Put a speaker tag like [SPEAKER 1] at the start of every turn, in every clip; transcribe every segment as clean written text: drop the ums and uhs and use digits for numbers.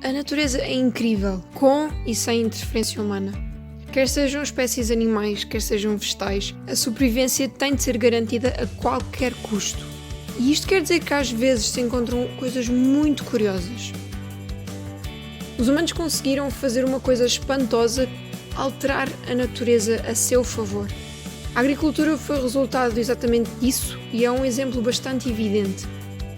[SPEAKER 1] A natureza é incrível, com e sem interferência humana. Quer sejam espécies animais, quer sejam vegetais, a sobrevivência tem de ser garantida a qualquer custo. E isto quer dizer que às vezes se encontram coisas muito curiosas. Os humanos conseguiram fazer uma coisa espantosa, alterar a natureza a seu favor. A agricultura foi resultado exatamente disso e é um exemplo bastante evidente.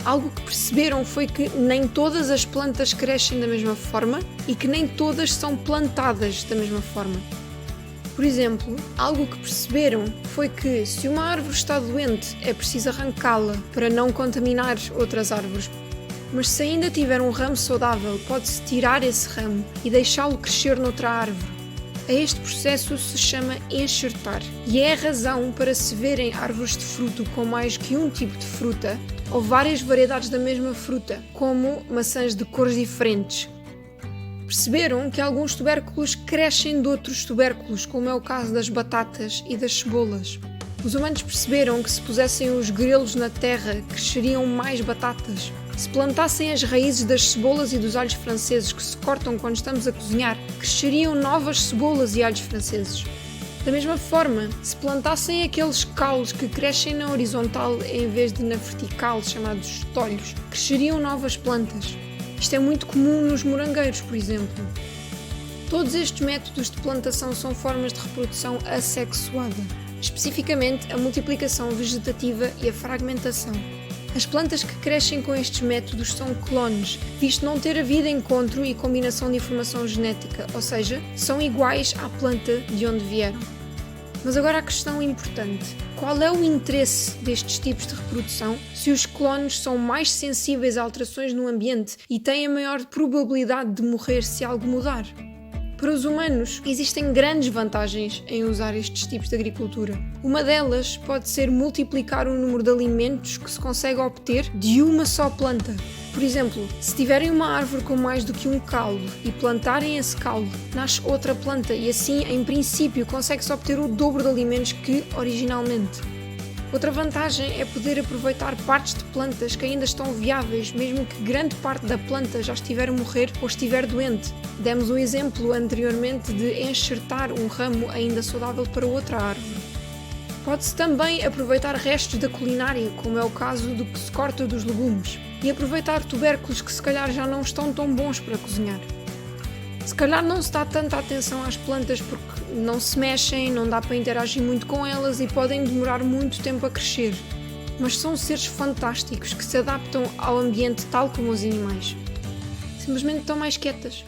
[SPEAKER 1] Algo que perceberam foi que nem todas as plantas crescem da mesma forma e que nem todas são plantadas da mesma forma. Por exemplo, algo que perceberam foi que se uma árvore está doente é preciso arrancá-la para não contaminar outras árvores. Mas se ainda tiver um ramo saudável, pode-se tirar esse ramo e deixá-lo crescer noutra árvore. A este processo se chama enxertar e é a razão para se verem árvores de fruto com mais que um tipo de fruta ou várias variedades da mesma fruta, como maçãs de cores diferentes. Perceberam que alguns tubérculos crescem de outros tubérculos, como é o caso das batatas e das cebolas. Os humanos perceberam que se pusessem os grelos na terra, cresceriam mais batatas. Se plantassem as raízes das cebolas e dos alhos franceses que se cortam quando estamos a cozinhar, cresceriam novas cebolas e alhos franceses. Da mesma forma, se plantassem aqueles caules que crescem na horizontal em vez de na vertical, chamados estolhos, cresceriam novas plantas. Isto é muito comum nos morangueiros, por exemplo. Todos estes métodos de plantação são formas de reprodução assexuada, especificamente a multiplicação vegetativa e a fragmentação. As plantas que crescem com estes métodos são clones, visto não ter havido encontro e combinação de informação genética, ou seja, são iguais à planta de onde vieram. Mas agora a questão importante: qual é o interesse destes tipos de reprodução se os clones são mais sensíveis a alterações no ambiente e têm a maior probabilidade de morrer se algo mudar? Para os humanos, existem grandes vantagens em usar estes tipos de agricultura. Uma delas pode ser multiplicar o número de alimentos que se consegue obter de uma só planta. Por exemplo, se tiverem uma árvore com mais do que um caule e plantarem esse caule, nasce outra planta e assim, em princípio, consegue-se obter o dobro de alimentos que originalmente. Outra vantagem é poder aproveitar partes de plantas que ainda estão viáveis, mesmo que grande parte da planta já estiver a morrer ou estiver doente. Demos o exemplo anteriormente de enxertar um ramo ainda saudável para outra árvore. Pode-se também aproveitar restos da culinária, como é o caso do que se corta dos legumes, e aproveitar tubérculos que se calhar já não estão tão bons para cozinhar. Se calhar não se dá tanta atenção às plantas porque não se mexem, não dá para interagir muito com elas e podem demorar muito tempo a crescer. Mas são seres fantásticos que se adaptam ao ambiente tal como os animais. Simplesmente estão mais quietas.